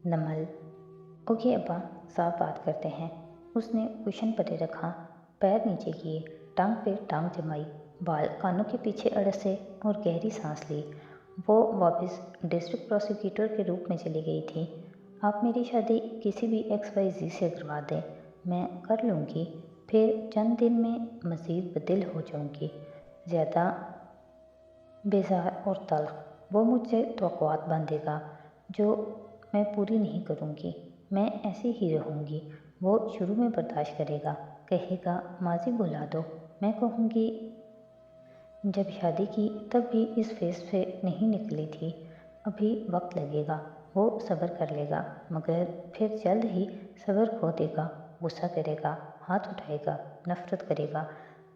Naml: okay ابا، صاف بات کرتے ہیں۔ اس نے کوشن پلے رکھا، پیر نیچے کیے، ٹانگ پہ ٹانگ جمائی، بال کانوں کے پیچھے اڑسے اور گہری سانس لی۔ وہ واپس ڈسٹرکٹ پروسیکیوٹر کے روپ میں چلی گئی تھی۔ آپ میری شادی کسی بھی XYZ سے کروا دیں، میں کر لوں گی، پھر چند دن میں مزید بدل ہو جاؤں گی، زیادہ بیزار اور تلخ۔ وہ مجھ سے توقعات باندھے گا جو میں پوری نہیں کروں گی، میں ایسی ہی رہوں گی۔ وہ شروع میں برداشت کرے گا، کہے گا ماضی بھلا دو، میں کہوں گی جب شادی کی تب بھی اس فیز سے نہیں نکلی تھی، ابھی وقت لگے گا۔ وہ صبر کر لے گا، مگر پھر جلد ہی صبر کھو دے گا، غصہ کرے گا، ہاتھ اٹھائے گا، نفرت کرے گا،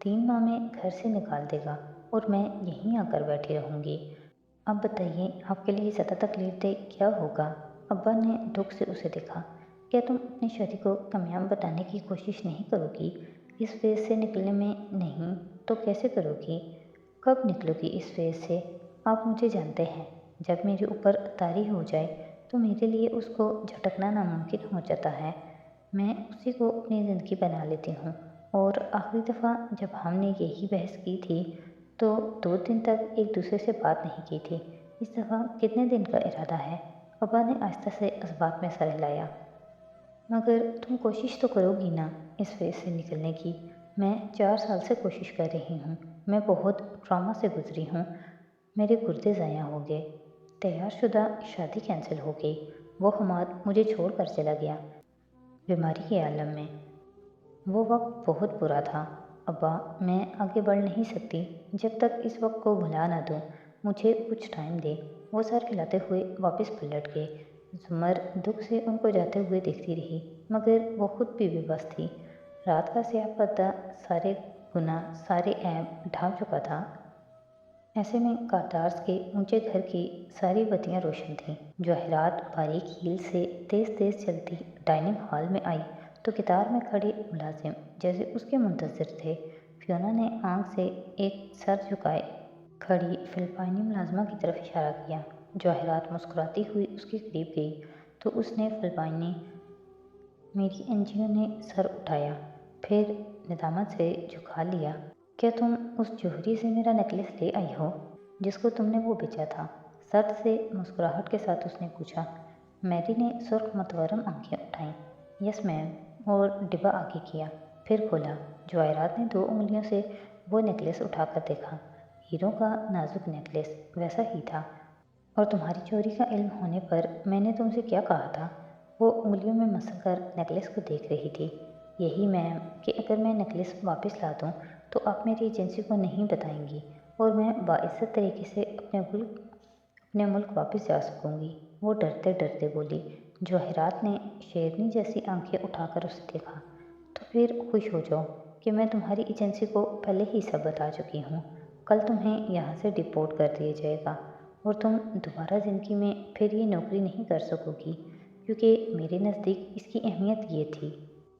3 ماہ میں گھر سے نکال دے گا اور میں یہیں آ کر بیٹھی رہوں گی۔ اب بتائیے آپ کے لیے زیادہ تکلیف دہ کیا ہوگا؟ ابا نے دکھ سے اسے دیکھا۔ کیا تم اپنی شادی کو کامیاب بنانے کی کوشش نہیں کرو گی؟ اس فیز سے نکلنے میں نہیں تو کیسے کرو گی؟ کب نکلو گی اس فیز سے؟ آپ مجھے جانتے ہیں، جب میرے اوپر طاری ہو جائے تو میرے لیے اس کو جھٹکنا ناممکن ہو جاتا ہے۔ میں اسی کو اپنی زندگی بنا لیتی ہوں، اور آخری دفعہ جب ہم نے یہی بحث کی تھی تو 2 دن تک ایک دوسرے سے بات نہیں کی تھی۔ اس دفعہ کتنے دن کا ارادہ ہے؟ ابا نے آہستہ سے اسبات میں سر ہلایا۔ مگر تم کوشش تو کرو گی نا اس فیز سے نکلنے کی؟ میں 4 سال سے کوشش کر رہی ہوں، میں بہت ٹراما سے گزری ہوں، میرے گردے ضائع ہو گئے، تیار شدہ شادی کینسل ہو گئی، وہ حماد مجھے چھوڑ کر چلا گیا بیماری کے عالم میں۔ وہ وقت بہت برا تھا ابا، میں آگے بڑھ نہیں سکتی جب تک اس وقت کو بھلا نہ دوں، مجھے کچھ ٹائم دے۔ وہ سر ہلاتے ہوئے واپس پلٹ گئے۔ زمر دکھ سے ان کو جاتے ہوئے دیکھتی رہی، مگر وہ خود بھی بے بس تھی۔ رات کا سیاہ پردہ سارے گناہ، سارے عیب ڈھانپ چکا تھا۔ ایسے میں کارتارز کے اونچے گھر کی ساری بتیاں روشن تھیں۔ جواہرات باریک ہیل سے تیز تیز چلتی ڈائننگ ہال میں آئی تو قطار میں کھڑے ملازم جیسے اس کے منتظر تھے۔ فیونا نے آنکھ سے ایک سر جھکائے کھڑی فلپائنی ملازمہ کی طرف اشارہ کیا۔ جواہرات مسکراتی ہوئی اس کے قریب گئی تو اس نے فلپائنی میری انجیو نے سر اٹھایا، پھر ندامت سے جھکا لیا۔ کیا تم اس جوہری سے میرا نیکلس لے آئی ہو جس کو تم نے وہ بیچا تھا؟ سرد سے مسکراہٹ کے ساتھ اس نے پوچھا۔ میری نے سرخ متورم آنکھیں اٹھائیں۔ یس میم، اور ڈبہ آگے کیا، پھر کھولا۔ جواہرات نے 2 انگلیوں سے وہ نیکلس اٹھا کر دیکھا۔ ہیروں کا نازک نیکلس ویسا ہی تھا۔ اور تمہاری چوری کا علم ہونے پر میں نے تم سے کیا کہا تھا؟ وہ انگلیوں میں مسل کر نیکلس کو دیکھ رہی تھی۔ یہی میم کہ اگر میں نیکلس واپس لا دوں تو آپ میری ایجنسی کو نہیں بتائیں گی اور میں باعزت طریقے سے اپنے ملک واپس جا سکوں گی، وہ ڈرتے ڈرتے بولی۔ جواہرات نے شیرنی جیسی آنکھیں اٹھا کر اسے دیکھا۔ تو پھر خوش ہو جاؤ کہ میں تمہاری ایجنسی کو پہلے ہی سب بتا چکی ہوں۔ کل تمہیں یہاں سے ڈپورٹ کر دیا جائے گا اور تم دوبارہ زندگی میں پھر یہ نوکری نہیں کر سکو گی، کیونکہ میرے نزدیک اس کی اہمیت یہ تھی۔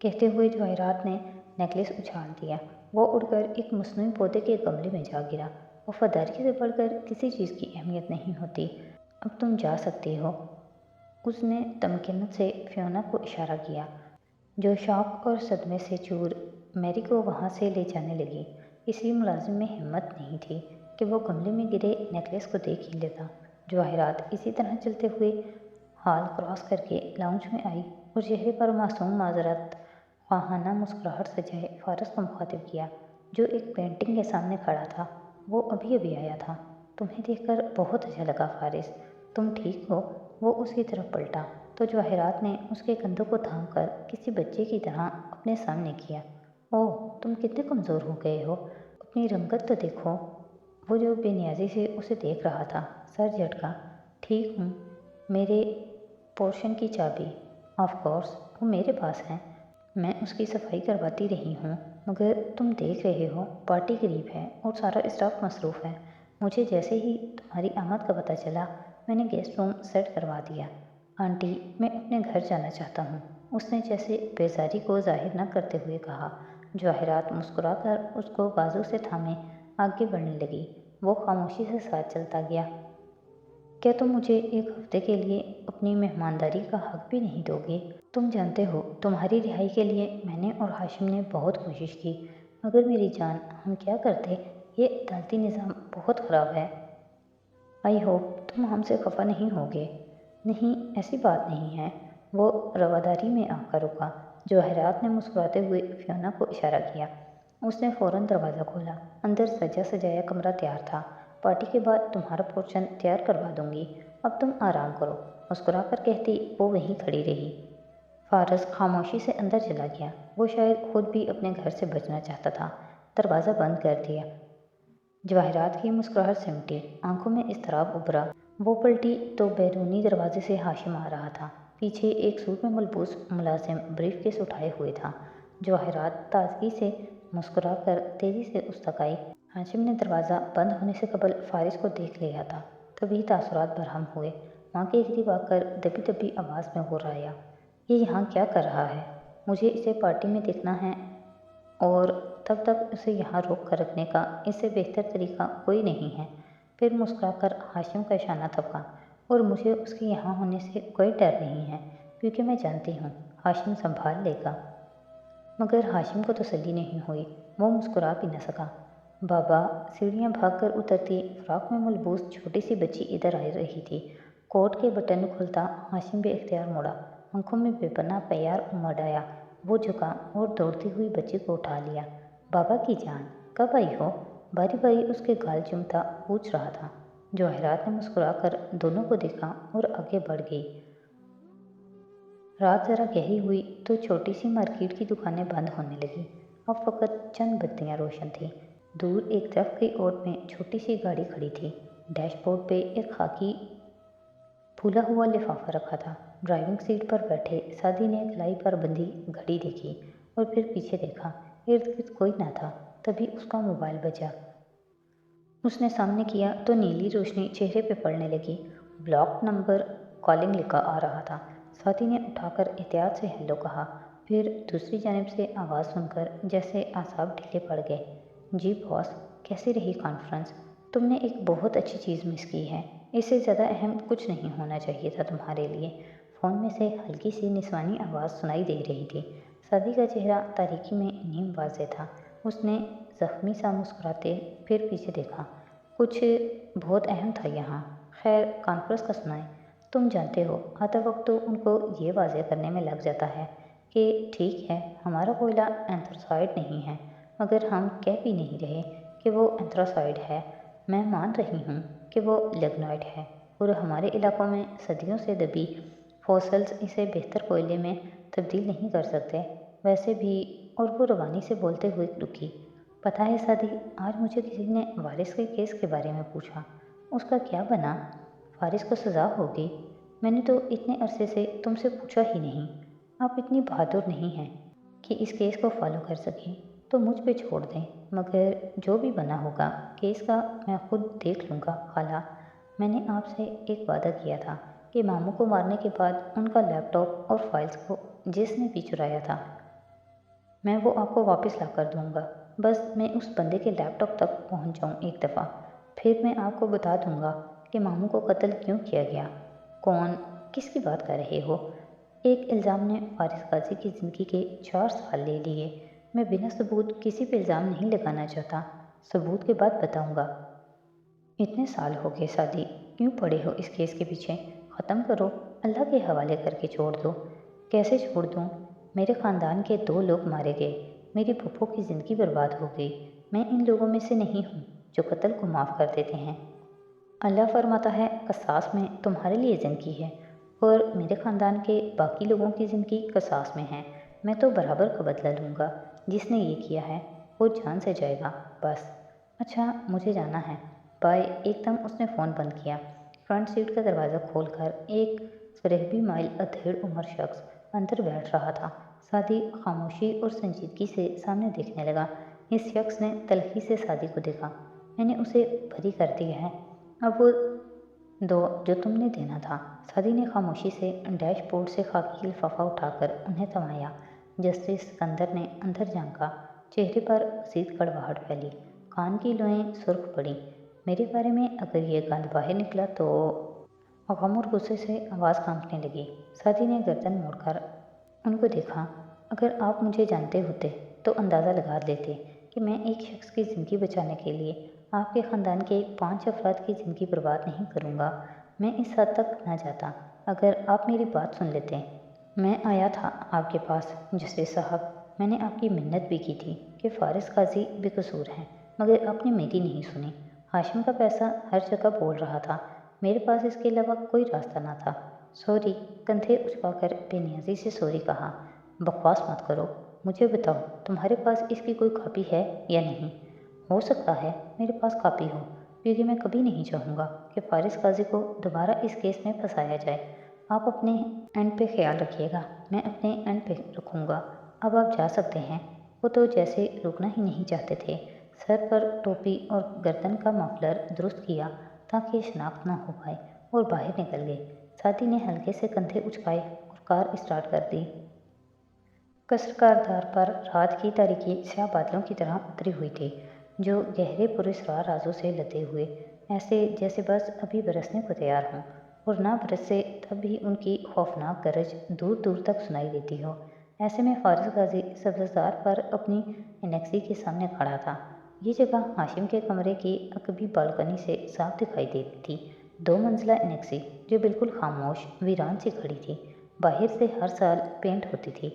کہتے ہوئے جواہرات نے نیکلس اچھال دیا۔ وہ اڑ کر ایک مصنوعی پودے کے گملے میں جا گرا۔ وفاداری سے بڑھ کر کسی چیز کی اہمیت نہیں ہوتی۔ اب تم جا سکتی ہو۔ اس نے تمکنت سے فیونا کو اشارہ کیا، جو شاک اور صدمے سے چور میری کو وہاں سے لے جانے لگی۔ کسی ملازم میں ہمت نہیں تھی کہ وہ گملے میں گرے نیکلس کو دیکھ ہی لیتا۔ جواہرات اسی طرح چلتے ہوئے ہال کراس کر کے لاؤنج میں آئی اور چہرے پر معصوم معذرت خواہانہ مسکراہٹ سجائے فارس کو مخاطب کیا، جو ایک پینٹنگ کے سامنے کھڑا تھا۔ وہ ابھی آیا تھا۔ تمہیں دیکھ کر بہت اچھا لگا فارس، تم ٹھیک ہو؟ وہ اس کی طرف پلٹا تو جواہرات نے اس کے کندھوں کو تھام کر کسی بچے کی طرح اپنے سامنے کیا۔ اوہ، تم کتنے کمزور ہو گئے ہو، اپنی رنگت تو دیکھو۔ وہ جو بے نیازی سے اسے دیکھ رہا تھا سر جھٹکا۔ ٹھیک ہوں، میرے پورشن کی چابی آف کورس وہ میرے پاس ہے، میں اس کی صفائی کرواتی رہی ہوں، مگر تم دیکھ رہے ہو پارٹی قریب ہے اور سارا اسٹاف مصروف ہے۔ مجھے جیسے ہی تمہاری آمد کا پتہ چلا میں نے گیسٹ روم سیٹ کروا دیا۔ آنٹی، میں اپنے گھر جانا چاہتا ہوں، اس نے جیسے بیزاری کو ظاہر نہ کرتے ہوئے کہا۔ جواہرات مسکرا کر اس کو بازو سے تھامے آگے بڑھنے لگی۔ وہ خاموشی سے ساتھ چلتا گیا۔ क्या तुम मुझे एक हफ्ते के लिए अपनी मेहमानदारी का हक भी नहीं दोगे? तुम जानते हो तुम्हारी रिहाई के लिए मैंने और हाशिम ने बहुत कोशिश की, मगर मेरी जान हम क्या करते। ये अदालती निज़ाम बहुत ख़राब है। आई होप तुम हमसे खफा नहीं होगे। नहीं, ऐसी बात नहीं है। वो रवादारी में आकर रुका। जवाहरात ने मुस्कुराते हुए फियोना को इशारा किया। उसने फौरन दरवाज़ा खोला। अंदर सजा सजाया कमरा तैयार था। पार्टी के बाद तुम्हारा पोर्शन तैयार करवा दूंगी, अब तुम आराम करो, मुस्कुराकर कहती वो वहीं खड़ी रही। फारस खामोशी से अंदर चला गया। वो शायद खुद भी अपने घर से बचना चाहता था। दरवाज़ा बंद कर दिया। जवाहरात की मुस्कुराहट सिमटी, आंखों में इज़्तिराब उभरा। वो पलटी तो बैरूनी दरवाजे से हाशिम आ रहा था। पीछे एक सूट में मलबूस मुलाजिम ब्रीफकेस उठाए हुए था। जवाहरात ताजगी से मुस्कुराकर तेज़ी से उस तक आई। हाशिम ने दरवाज़ा बंद होने से कबल फारिस को देख लिया था। तभी तासुरात बरहम हुए। माँ के करीब आकर दबी दबी आवाज़ में गुर्राया, ये यहाँ क्या कर रहा है? मुझे इसे पार्टी में देखना है और तब तक उसे यहाँ रोक कर रखने का इससे बेहतर तरीका कोई नहीं है। फिर मुस्कुराकर हाशिम का इशारा थपका, और मुझे उसके यहाँ होने से कोई डर नहीं है, क्योंकि मैं जानती हूँ हाशिम संभाल लेगा। मगर हाशिम को तसल्ली नहीं हुई। वो मुस्कुरा भी न सका। बाबा, सीढ़ियाँ भागकर उतरती फ्रॉक में मलबूस छोटी सी बच्ची इधर आ रही थी। कोट के बटन खुलता हाशिम बेख्तियार मुड़ा। आंखों में बेपनाह प्यार उमड़ आया। वो झुका और दौड़ती हुई बच्ची को उठा लिया। बाबा की जान, कब आई हो? बारी बारी उसके गाल चूमता पूछ रहा था। जवाहरात ने मुस्कुराकर दोनों को देखा और आगे बढ़ गई। रात ज़रा गहरी हुई तो छोटी सी मार्केट की दुकानें बंद होने लगी। अब फ़कत चंद बत्तियां रोशन थीं। दूर एक तरफ की ओर में छोटी सी गाड़ी खड़ी थी। डैशबोर्ड पे एक खाकी फूला हुआ लिफाफा रखा था। ड्राइविंग सीट पर बैठे सादी ने गलाई पर बंधी घड़ी देखी और फिर पीछे देखा। इर्द गिर्द कोई ना था। तभी उसका मोबाइल बजा। उसने सामने किया तो नीली रोशनी चेहरे पे पड़ने लगी। ब्लॉक नंबर कॉलिंग लिखा आ रहा था। साथी ने उठाकर एहतियात से हेलो कहा। फिर दूसरी जानिब से आवाज़ सुनकर जैसे आसाब ढीले पड़ गए। जी बॉस, कैसी रही कॉन्फ्रेंस? तुमने एक बहुत अच्छी चीज़ मिस की है। इससे ज़्यादा अहम कुछ नहीं होना चाहिए था तुम्हारे लिए। फ़ोन में से हल्की सी निस्वानी आवाज़ सुनाई दे रही थी। सादी का चेहरा तारीकी में नीम वाज़ेह था। उसने ज़ख्मी सा मुस्कुराते फिर पीछे देखा। कुछ बहुत अहम था यहाँ। खैर, कॉन्फ्रेंस का सुनाएं। तुम जानते हो आधा वक्त तो उनको ये वाज़ेह करने में लग जाता है कि ठीक है, हमारा कोयला एंथ्रासाइड नहीं है, मगर हम कह भी नहीं रहे कि वो एंथ्रासाइड है। मैं मान रही हूँ कि वो लिग्नाइट है, और हमारे इलाकों में सदियों से दबी फॉसल्स इसे बेहतर कोयले में तब्दील नहीं कर सकते। वैसे भी, और वो रवानी से बोलते हुए रुकी। पता है सादी, आज मुझे किसी ने वारिस के केस के बारे में पूछा। उसका क्या बना? वारिस को सज़ा होगी? मैंने तो इतने अरसे से तुमसे पूछा ही नहीं। आप इतनी बहादुर नहीं हैं कि इस केस को फॉलो कर सकें, तो मुझ पे छोड़ दें। मगर जो भी बना होगा केस का मैं खुद देख लूँगा। खाला, मैंने आपसे एक वादा किया था कि मामू को मारने के बाद उनका लैपटॉप और फाइल्स को जिसने भी चुराया था, मैं वो आपको वापस ला कर दूँगा। बस मैं उस बंदे के लैपटॉप तक पहुँच जाऊँ एक दफ़ा, फिर मैं आपको बता दूँगा कि मामू को कत्ल क्यों किया गया। कौन, किसकी बात कर रहे हो? एक इल्ज़ाम ने फारिस गाजी की ज़िंदगी के 4 साल ले लिए। मैं बिना सबूत किसी पे इल्ज़ाम नहीं लगाना चाहता। सबूत के बाद बताऊँगा। इतने साल हो गए शादी, क्यों पड़े हो इस केस के पीछे? ख़त्म करो, अल्लाह के हवाले करके छोड़ दो। कैसे छोड़ दूँ? मेरे ख़ानदान के 2 लोग मारे गए, मेरी फूफो की ज़िंदगी बर्बाद हो गई। मैं इन लोगों में से नहीं हूँ जो कत्ल को माफ़ कर देते हैं। अल्लाह फरमाता है क़सास में तुम्हारे लिए ज़िंदगी है, और मेरे ख़ानदान के बाकी लोगों की ज़िंदगी क़सास में है। मैं तो बराबर का बदला लूँगा। जिसने ये किया है वो जान से जाएगा, बस। अच्छा, मुझे जाना है, बाय। एकदम उसने फ़ोन बंद किया। फ्रंट सीट का दरवाज़ा खोलकर एक सुरहबी माइल अधेड़ उम्र शख्स अंदर बैठ रहा था। सादी खामोशी और संजीदगी से सामने देखने लगा। इस शख्स ने तलखी से सादी को देखा। मैंने उसे बरी कर दिया है, अब वो दो जो तुमने देना था। सादी ने खामोशी से डैशबोर्ड से खाकी लिफाफा उठाकर उन्हें थमाया। जस्टिस सिकंदर ने अंदर झांका। चेहरे पर मज़ीद कड़वाहट फैली, कान की लोएं सुर्ख पड़ी। मेरे बारे में अगर ये गंद बाहर निकला तो गम और गुस्से से आवाज़ कांपने लगी। सादी ने गर्दन मोड़कर उनको देखा। अगर आप मुझे जानते होते तो अंदाज़ा लगा लेते कि मैं एक शख्स की ज़िंदगी बचाने के लिए आपके ख़ानदान के 5 अफराद की ज़िंदगी बर्बाद नहीं करूँगा। मैं इस हद तक ना जाता अगर आप मेरी बात सुन लेते। मैं आया था आपके पास जस्टिस साहब। मैंने आपकी मिन्नत भी की थी कि फारिस काजी बेकसूर हैं, मगर आपने मेरी नहीं सुनी। हाशिम का पैसा हर जगह बोल रहा था, मेरे पास इसके अलावा कोई रास्ता ना था। सॉरी, कंधे उचकाकर बेनियाजी से सॉरी कहा। बकवास मत करो, मुझे बताओ तुम्हारे पास इसकी कोई कॉपी है या नहीं। हो सकता है मेरे पास कॉपी हो, क्योंकि मैं कभी नहीं चाहूँगा कि फारिस काजी को दोबारा इस केस में फंसाया जाए। आप अपने एंड पे ख्याल रखिएगा, मैं अपने एंड पे रखूँगा। अब आप जा सकते हैं। वो तो जैसे रुकना ही नहीं चाहते थे। सर पर टोपी और गर्दन का मफलर दुरुस्त किया ताकि शनाख्त ना हो पाए और बाहर निकल गए। सादी ने हल्के से कंधे उचकाए और कार स्टार्ट कर दी। कसरकार पर रात की तारीकी स्याह बादलों की तरह उतरी हुई थी, जो गहरे पुरस्रार राजों से लदे हुए, ऐसे जैसे बस अभी बरसने को तैयार हों, और ना बरसे तब भी उनकी खौफनाक गरज दूर दूर तक सुनाई देती हो। ऐसे में फारिस गाजी सब्ज़ार पर अपनी एनेक्सी के सामने खड़ा था। ये जगह हाशिम के कमरे की अकबी बालकनी से साफ दिखाई देती थी। 2 मंजिला एनेक्सी जो बिल्कुल खामोश वीरान सी खड़ी थी। बाहर से हर साल पेंट होती थी,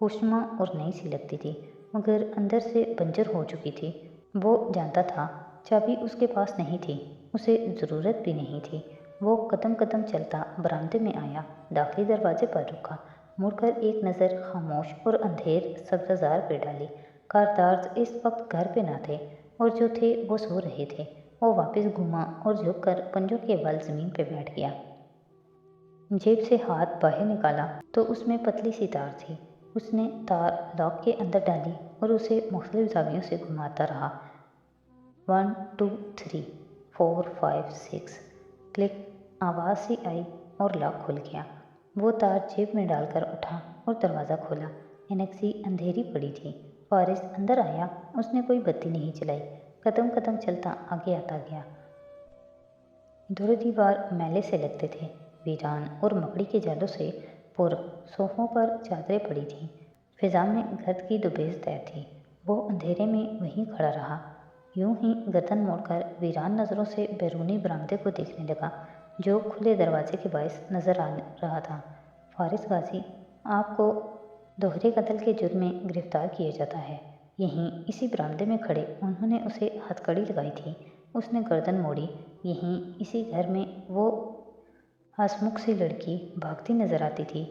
खुशनुमा और नई सी लगती थी, मगर अंदर से बंजर हो चुकी थी। वो जानता था चाबी उसके पास नहीं थी, उसे ज़रूरत भी नहीं थी। वो कदम कदम चलता बरामदे में आया, दाखिली दरवाजे पर रुका, मुड़कर एक नज़र खामोश और अंधेर सब्ज़ार पे डाली। कारदार्ज इस वक्त घर पे ना थे, और जो थे वो सो रहे थे। वो वापस घूमा और झुककर पंजों के बल ज़मीन पे बैठ गया। जेब से हाथ बाहर निकाला तो उसमें पतली सी तार थी। उसने तार लॉक के अंदर डाली और उसे मुख्तलिफ जावियों से घुमाता रहा। 1 2 3 4 5 6 क्लिक आवाज़ सी आई और लॉक खुल गया। वो तार जेब में डालकर उठा और दरवाज़ा खोला। एनेक्सी अंधेरी पड़ी थी। फारिस अंदर आया। उसने कोई बत्ती नहीं जलाई, कदम कदम चलता आगे आता गया। दो दीवार मैले से लगते थे, वीरान और मकड़ी के जालों से पुर। सोफों पर चादरें पड़ी थीं। फिजा में गर्द की दुबेज तय थी। वो अंधेरे में वहीं खड़ा रहा, यूं ही गर्दन मोड़कर वीरान नज़रों से बैरूनी बरामदे को देखने लगा, जो खुले दरवाजे के बायस नज़र आ रहा था। फारिस गाजी, आपको दोहरे कत्ल के जुर्म में गिरफ्तार किया जाता है। यहीं इसी बरामदे में खड़े उन्होंने उसे हथकड़ी लगाई थी। उसने गर्दन मोड़ी। यहीं इसी घर में वो हंसमुख सी लड़की भागती नजर आती थी,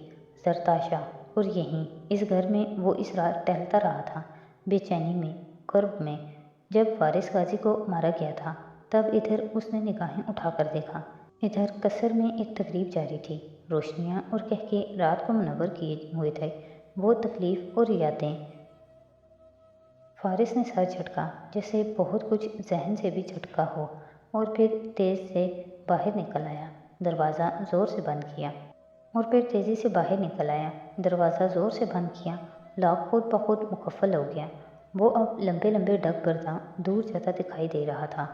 जरताशा। और यहीं इस घर में वो इस रात टहलता रहा था, बेचैनी में, कर्ब में। जब फारिस गाजी को मारा गया था तब इधर उसने निगाहें उठाकर देखा। इधर कसर में एक तकरीब जारी थी। रोशनियां और कहके रात को मुनव्वर किए हुए थे। वो तकलीफ और यादें। फारिस ने सर झटका, जैसे बहुत कुछ जहन से भी झटका हो, और फिर तेज़ से बाहर निकल आया। दरवाज़ा ज़ोर से बंद किया और फिर तेज़ी से बाहर निकल आया। दरवाज़ा ज़ोर से बंद किया। लॉक खुद ब खुद मुकफ़्फ़ल हो गया। वो अब लंबे लंबे डग भरता दूर जाता दिखाई दे रहा था।